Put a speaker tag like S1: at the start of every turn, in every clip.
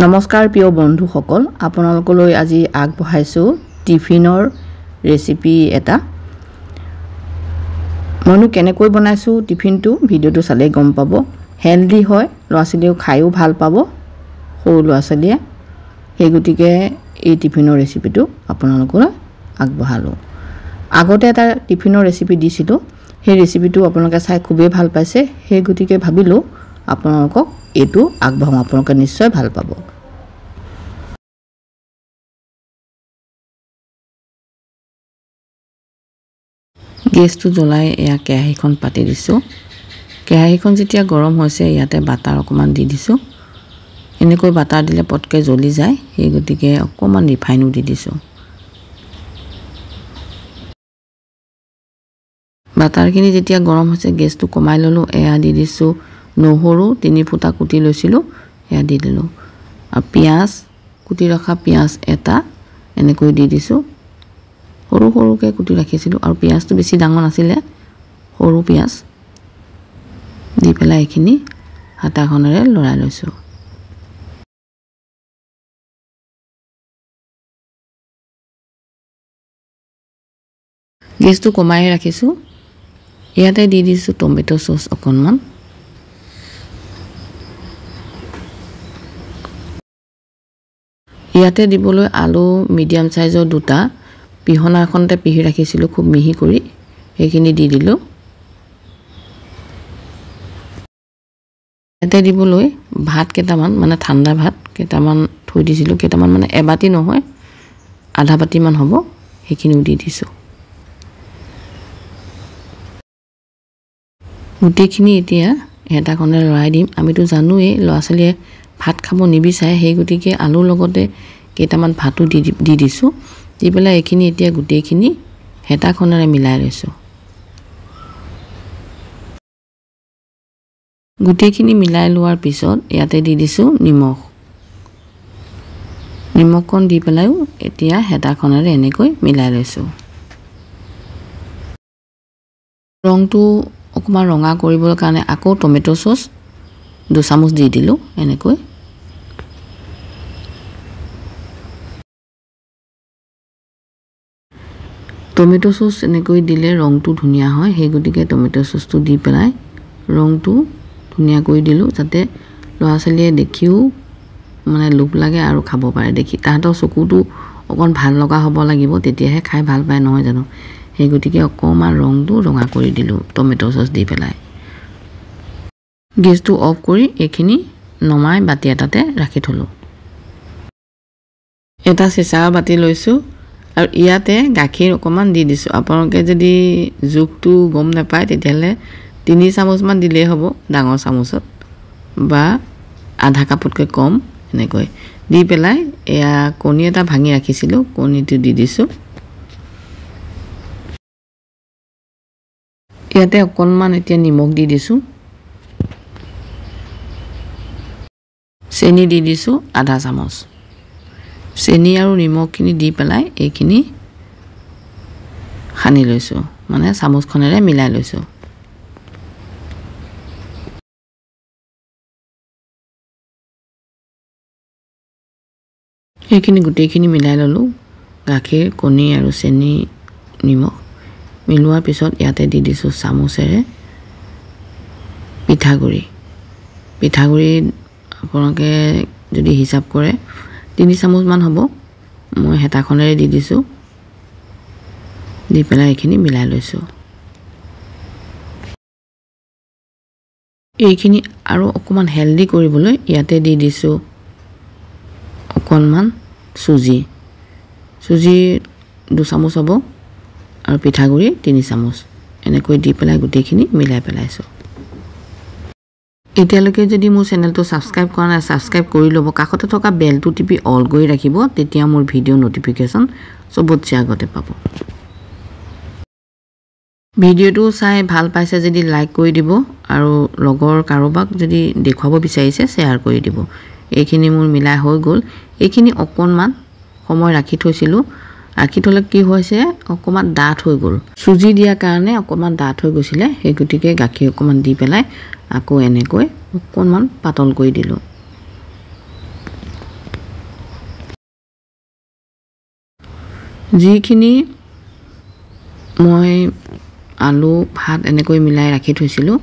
S1: নমস্কাৰ প্ৰিয় বন্ধুসকল, আপোনালোকলৈ আজি আগবঢ়াইছো টিফিনৰ ৰেচিপি এটা। মইনো কেনেকৈ বনাইছো টিফিনটো ভিডিওটো চালে গম পাব। হেলদি হয়, ল'ৰা ছোৱালীও খায়ো ভাল পাব, সৰু ল'ৰা ছোৱালীয়ে। সেই গতিকে এই টিফিনৰ ৰেচিপিটো আপোনালোকলৈ আগবঢ়ালোঁ। আগতে এটা টিফিনৰ ৰেচিপি দিছিলোঁ, সেই ৰেচিপিটো আপোনালোকে চাই খুবেই ভাল পাইছে। সেই গতিকে ভাবিলোঁ আপোনালোকক এইটো আগবঢ়াওঁ, আপোনালোকে নিশ্চয় ভাল পাব। গেছটো জ্বলাই এয়া কেৰাহীখন পাতি দিছোঁ। কেৰাহীখন যেতিয়া গৰম হৈছে ইয়াতে বাটাৰ অকণমান দি দিছোঁ। এনেকৈ বাটাৰ দিলে পটকৈ জ্বলি যায়, সেই গতিকে অকণমান ৰিফাইনো দি দিছোঁ। বাটাৰখিনি যেতিয়া গৰম হৈছে গেছটো কমাই ল'লোঁ। এয়া দি দিছোঁ নহৰু 3 ফুটা কুটি লৈছিলোঁ, এয়া দি দিলোঁ। আৰু পিঁয়াজ কুটি ৰখা পিঁয়াজ এটা এনেকৈ দি দিছোঁ। সৰু সৰুকৈ কুটি ৰাখিছিলোঁ আৰু পিঁয়াজটো বেছি ডাঙৰ নাছিলে, সৰু পিঁয়াজ দি পেলাই এইখিনি হাতাখনেৰে লৰাই লৈছোঁ। গেছটো কমাই ৰাখিছোঁ। ইয়াতে দি দিছোঁ টমেটো চচ অকণমান। ইয়াতে দিবলৈ আলু মিডিয়াম চাইজৰ 2টা পিহনা এখনতে পিহি ৰাখিছিলোঁ খুব মিহি কৰি, সেইখিনি দি দিলোঁ। ইয়াতে দিবলৈ ভাত কেইটামান, মানে ঠাণ্ডা ভাত কেইটামান থৈ দিছিলোঁ, কেইটামান মানে এবাটি নহয় আধা বাটিমান হ'ব, সেইখিনিও দি দিছোঁ। গোটেইখিনি এতিয়া হেতাখনে লৰাই দিম। আমিতো জানোৱেই ল'ৰা ছোৱালীয়ে ভাত খাব নিবিচাৰে, সেই গতিকে আলুৰ লগতে কেইটামান ভাতো দি দিছোঁ। দি পেলাই এইখিনি এতিয়া গোটেইখিনি হেতাখনেৰে মিলাই লৈছোঁ। গোটেইখিনি মিলাই লোৱাৰ পিছত ইয়াতে দি দিছোঁ নিমখকণ দি পেলাইও এতিয়া হেতাখনেৰে এনেকৈ মিলাই লৈছোঁ। ৰংটো অকণমান ৰঙা কৰিবৰ কাৰণে আকৌ টমেটো চচ 2 চামুচ দি দিলোঁ। এনেকৈ টমেটো চচ এনেকৈ দিলে ৰংটো ধুনীয়া হয়, সেই গতিকে টমেটো চচটো দি পেলাই ৰংটো ধুনীয়া কৰি দিলোঁ, যাতে ল'ৰা ছোৱালীয়ে দেখিও মানে লোভ লাগে আৰু খাব পাৰে। দেখি তাহাঁতৰ চকুটো অকণ ভাল লগা হ'ব লাগিব, তেতিয়াহে খাই ভাল পায়, নহয় জানো? সেই গতিকে অকণমান ৰংটো ৰঙা কৰি দিলোঁ টমেটো চচ দি পেলাই। গেছটো অফ কৰি এইখিনি নমাই বাতি এটাতে ৰাখি থলোঁ। এটা চিচাৰ বাতি লৈছোঁ আৰু ইয়াতে গাখীৰ অকণমান দি দিছোঁ। আপোনালোকে যদি জোখটো গম নাপায় তেতিয়াহ'লে 3 চামুচমান দিলেই হ'ব, ডাঙৰ চামুচত, বা আধা কাপতকৈ কম এনেকৈ দি পেলাই এয়া কণী এটা ভাঙি ৰাখিছিলোঁ, কণীটো দি দিছোঁ। ইয়াতে অকণমান এতিয়া নিমখ দি দিছোঁ। চেনি দি দিছোঁ আধা চামুচ। চেনি আৰু নিমখখিনি দি পেলাই এইখিনি সানি লৈছোঁ, মানে চামুচখনেৰে মিলাই লৈছোঁ। এইখিনি গোটেইখিনি মিলাই ল'লোঁ, গাখীৰ, কণী আৰু চেনি, নিমখ মিলোৱাৰ পিছত ইয়াতে দি দিছোঁ চামুচেৰে পিঠাগুড়ি আপোনালোকে যদি হিচাপ কৰে 3 চামুচমান হ'ব, মই হেতাখনেৰে দি দিছোঁ। দি পেলাই এইখিনি মিলাই লৈছোঁ। এইখিনি আৰু অকণমান হেলদি কৰিবলৈ ইয়াতে দি দিছোঁ অকণমান চুজি 2 চামুচ হ'ব আৰু পিঠাগুড়ি 3 চামুচ, এনেকৈ দি পেলাই গোটেইখিনি মিলাই পেলাইছোঁ। এতিয়ালৈকে যদি মোৰ চেনেলটো ছাবস্ক্ৰাইব কৰা নাই, ছাবস্ক্ৰাইব কৰি ল'ব। কাষতে থকা বেলটো টিপি অল কৰি ৰাখিব, তেতিয়া মোৰ ভিডিঅ' ন'টিফিকেশ্যন চবতছে আগতে পাব। ভিডিঅ'টো চাই ভাল পাইছে যদি লাইক কৰি দিব আৰু লগৰ কাৰোবাক যদি দেখুৱাব বিচাৰিছে শ্বেয়াৰ কৰি দিব। এইখিনি মোৰ মিলাই হৈ গ'ল। এইখিনি অকণমান সময় ৰাখি থৈছিলোঁ, ৰাখি থ'লে কি হৈছে অকণমান ডাঠ হৈ গ'ল, চুজি দিয়াৰ কাৰণে অকণমান ডাঠ হৈ গৈছিলে। সেই গতিকে গাখীৰ অকণমান দি পেলাই আকৌ এনেকৈ অকণমান পাতল কৰি দিলোঁ। যিখিনি মই আলু ভাত এনেকৈ মিলাই ৰাখি থৈছিলোঁ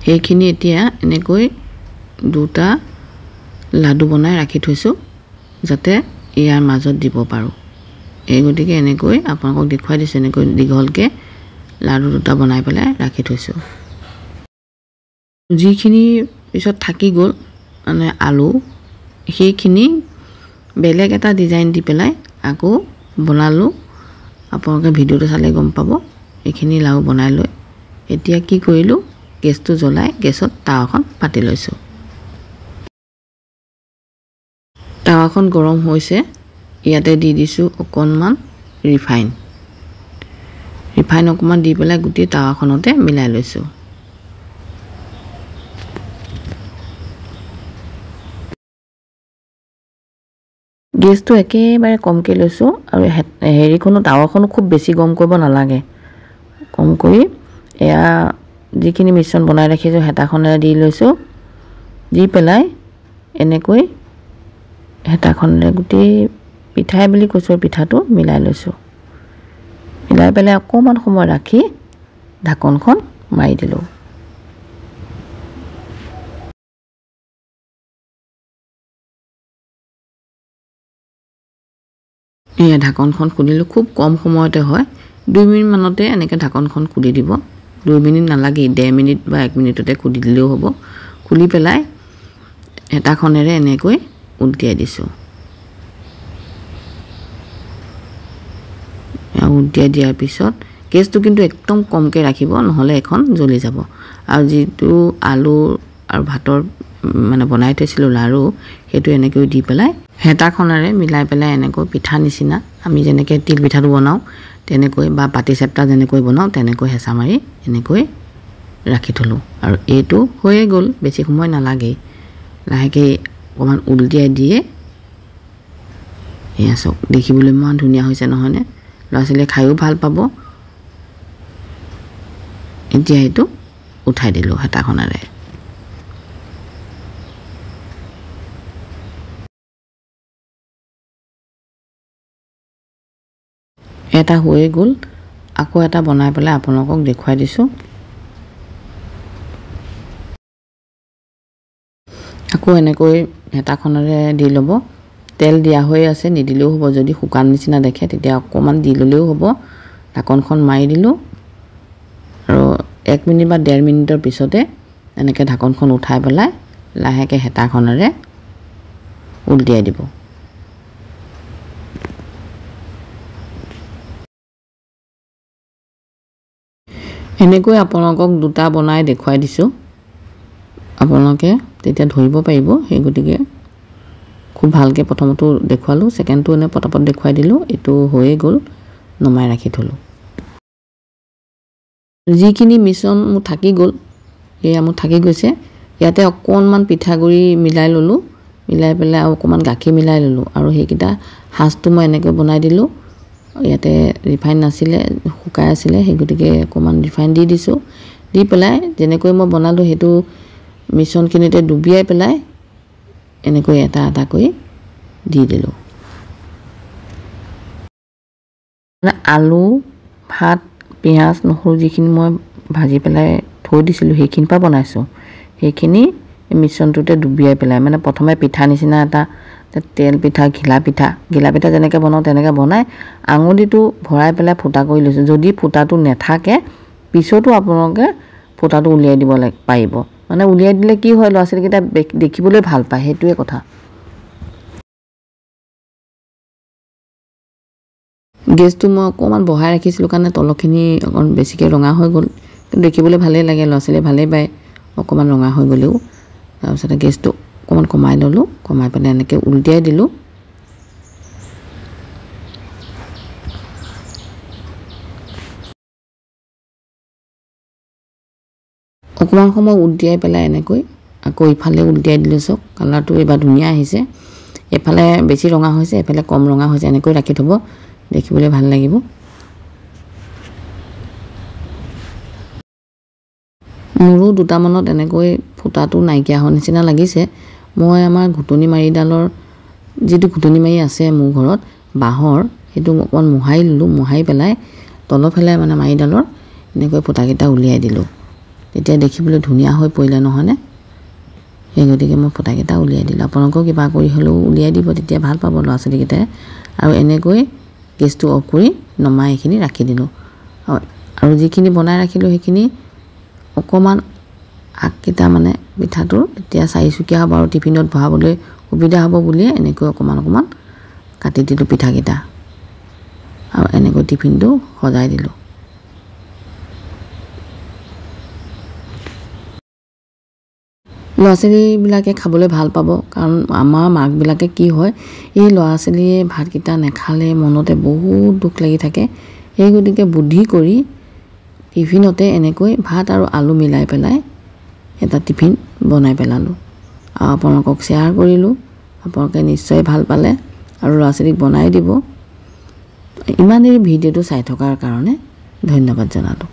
S1: সেইখিনি এতিয়া এনেকৈ দুটা লাডু বনাই ৰাখি থৈছোঁ যাতে ইয়াৰ মাজত দিব পাৰোঁ এই গতিকে এনেকৈ আপোনালোকক দেখুৱাই দিছোঁ এনেকৈ দীঘলকৈ লাডু দুটা বনাই পেলাই ৰাখি থৈছোঁ যিখিনি পিছত থাকি গ'ল মানে আলু সেইখিনি বেলেগ এটা ডিজাইন দি পেলাই আকৌ বনালোঁ আপোনালোকে ভিডিঅ'টো চালে গম পাব এইখিনি লাও বনাই লৈ এতিয়া কি কৰিলোঁ গেছটো জ্বলাই গেছত তাৱাখন পাতি লৈছোঁ তাৱাখন গৰম হৈছে ইয়াতে দি দিছোঁ অকণমান ৰিফাইন অকণমান দি পেলাই গোটেই তাৱাখনতে মিলাই লৈছোঁ গেছটো একেবাৰে কমকৈ লৈছোঁ আৰু হেৰিখনো তাৱাখনো খুব বেছি গৰম কৰিব নালাগে কম কৰি এয়া যিখিনি মিশ্ৰণ বনাই ৰাখিছোঁ হেতাখনেৰে দি লৈছোঁ দি পেলাই এনেকৈ হেতাখনেৰে গোটেই পিঠাই বুলি কৈছোঁ পিঠাটো মিলাই লৈছোঁ মিলাই পেলাই অকণমান সময় ৰাখি ঢাকনখন মাৰি দিলোঁ এয়া ঢাকনখন খুলিলোঁ খুব কম সময়তে হয় 2 মিনিট মানতে এনেকৈ ঢাকনখন খুলি দিব 2 মিনিট নালাগে 1.5 মিনিট বা 1 মিনিটতে খুলি দিলেও হ'ব খুলি পেলাই হেতাখনেৰে এনেকৈ উল্টিয়াই দিছোঁ উল্টিয়াই দিয়াৰ পিছত গেছটো কিন্তু একদম কমকৈ ৰাখিব নহ'লে এখন জ্বলি যাব আৰু যিটো আলু আৰু ভাতৰ মানে বনাই থৈছিলোঁ লাৰু সেইটো এনেকৈ দি পেলাই হেতাখনেৰে মিলাই পেলাই এনেকৈ পিঠা নিচিনা আমি যেনেকৈ তিল পিঠাটো বনাওঁ তেনেকৈ বা পাতি চেপ্তা যেনেকৈ বনাওঁ তেনেকৈ হেঁচা মাৰি এনেকৈ ৰাখি থলোঁ আৰু এইটো হৈয়ে গ'ল বেছি সময় নালাগে লাহেকৈ অকণমান উলটিয়াই দিয়ে এয়া চাওক দেখিবলৈ ইমান ধুনীয়া হৈছে নহয়নে ল'ৰা ছোৱালীয়ে খায়ো ভাল পাব এতিয়া এইটো উঠাই দিলোঁ হেতাখনেৰে এটা হৈয়ে গ'ল আকৌ এটা বনাই পেলাই আপোনালোকক দেখুৱাই দিছোঁ আকৌ এনেকৈ হেতাখনেৰে দি ল'ব তেল দিয়া হৈ আছে নিদিলেও হ'ব যদি শুকান নিচিনা দেখে তেতিয়া অকণমান দি ল'লেও হ'ব ঢাকনখন মাৰি দিলোঁ আৰু 1 মিনিট বা 1.5 মিনিটৰ পিছতে এনেকৈ ঢাকনখন উঠাই পেলাই লাহেকৈ হেতাখনেৰে উলটিয়াই দিব এনেকৈ আপোনালোকক দুটা বনাই দেখুৱাই দিছোঁ আপোনালোকে তেতিয়া ধৰিব পাৰিব সেই গতিকে খুব ভালকৈ প্ৰথমটো দেখুৱালোঁ ছেকেণ্ডটো এনে পটাপট দেখুৱাই দিলোঁ এইটো হৈয়ে গ'ল নমাই ৰাখি থলোঁ যিখিনি মিশ্ৰণ মোৰ থাকি গ'ল এয়া মোৰ থাকি গৈছে ইয়াতে অকণমান পিঠাগুড়ি মিলাই ল'লোঁ মিলাই পেলাই আৰু অকণমান গাখীৰ মিলাই ল'লোঁ আৰু সেইকেইটা সাজটো মই এনেকৈ বনাই দিলোঁ ইয়াতে ৰিফাইন নাছিলে শুকাই আছিলে সেই গতিকে অকণমান ৰিফাইন দি দিছোঁ দি পেলাই যেনেকৈ মই বনালোঁ সেইটো মিশ্ৰণখিনিতে ডুবিয়াই পেলাই এনেকৈ এটা এটাকৈ দি দিলোঁ আলু ভাত পিঁয়াজ নহৰু যিখিনি মই ভাজি পেলাই থৈ দিছিলোঁ সেইখিনিৰ পৰা বনাইছোঁ সেইখিনি মিশ্ৰণটোতে ডুবিয়াই পেলাই মানে প্ৰথমে পিঠা নিচিনা এটা তেল পিঠা ঘিলা পিঠা যেনেকৈ বনাওঁ তেনেকৈ বনাই আঙুলিটো ভৰাই পেলাই ফুটা কৰি লৈছোঁ যদি ফুটাটো নাথাকে পিছতো আপোনালোকে ফুটাটো উলিয়াই দিব পাৰিব মানে উলিয়াই দিলে কি হয় ল'ৰা ছোৱালীকেইটা দেখিবলৈ ভাল পায় সেইটোৱে কথা গেছটো মই অকণমান বঢ়াই ৰাখিছিলোঁ কাৰণে তলখিনি অকণ বেছিকৈ ৰঙা হৈ গ'ল কিন্তু দেখিবলৈ ভালেই লাগে ল'ৰা ছোৱালীয়ে ভালেই পায় অকণমান ৰঙা হৈ গ'লেও তাৰপিছতে গেছটো অকণমান কমাই ল'লোঁ কমাই পেলাই এনেকৈ উলটিয়াই দিলোঁ অকণমান সময় উলটিয়াই পেলাই এনেকৈ আকৌ ইফালে উলটিয়াই দিলোঁ চাওক কালাৰটো এইবাৰ ধুনীয়া আহিছে এফালে বেছি ৰঙা হৈছে এফালে কম ৰঙা হৈছে এনেকৈ ৰাখি থ'ব দেখিবলৈ ভাল লাগিব মোৰো দুটামানত এনেকৈ ফুটাটো নাইকিয়া হোৱাৰ নিচিনা লাগিছে মই আমাৰ ঘুটনি মাৰিডালৰ যিটো ঘুটনি মাৰি আছে মোৰ ঘৰত বাঁহৰ সেইটো অকণমান মোহাৰি ল'লোঁ, মোহাৰি পেলাই তলফালে মানে মাৰিডালৰ এনেকৈ ফুটাকেইটা উলিয়াই দিলোঁ। তেতিয়া দেখিবলৈ ধুনীয়া হৈ পৰিলে নহয়নে? সেই গতিকে মই ফুটাকেইটা উলিয়াই দিলোঁ। আপোনালোকেও কিবা কৰি হ'লেও উলিয়াই দিব, তেতিয়া ভাল পাব ল'ৰা ছোৱালীকেইটাই। আৰু এনেকৈ গেছটো অফ কৰি নমাই এইখিনি ৰাখি দিলোঁ। আৰু যিখিনি বনাই ৰাখিলোঁ সেইখিনি অকণমান আগকেইটা মানে পিঠাটোৰ তেতিয়া চাৰিচুকীয়া হ'ব আৰু টিফিনত ভৰাবলৈ সুবিধা হ'ব বুলিয়ে এনেকৈ অকণমান অকণমান কাটি দিলোঁ পিঠাকেইটা আৰু এনেকৈ টিফিনটো সজাই দিলোঁ। ল'ৰা ছোৱালীবিলাকে খাবলৈ ভাল পাব, কাৰণ আমাৰ মাকবিলাকে কি হয়, এই ল'ৰা ছোৱালীয়ে ভাতকেইটা নাখালে মনতে বহুত দুখ লাগি থাকে। সেই গতিকে বুদ্ধি কৰি টিফিনতে এনেকৈ ভাত আৰু আলু মিলাই পেলাই এটা টিফিন বনাই পেলালোঁ আৰু আপোনালোকক শ্বেয়াৰ কৰিলোঁ। আপোনালোকে নিশ্চয় ভাল পালে আৰু ল'ৰা ছোৱালীক বনাই দিব। ইমান দেৰি ভিডিঅ'টো চাই থকাৰ কাৰণে ধন্যবাদ জনালোঁ।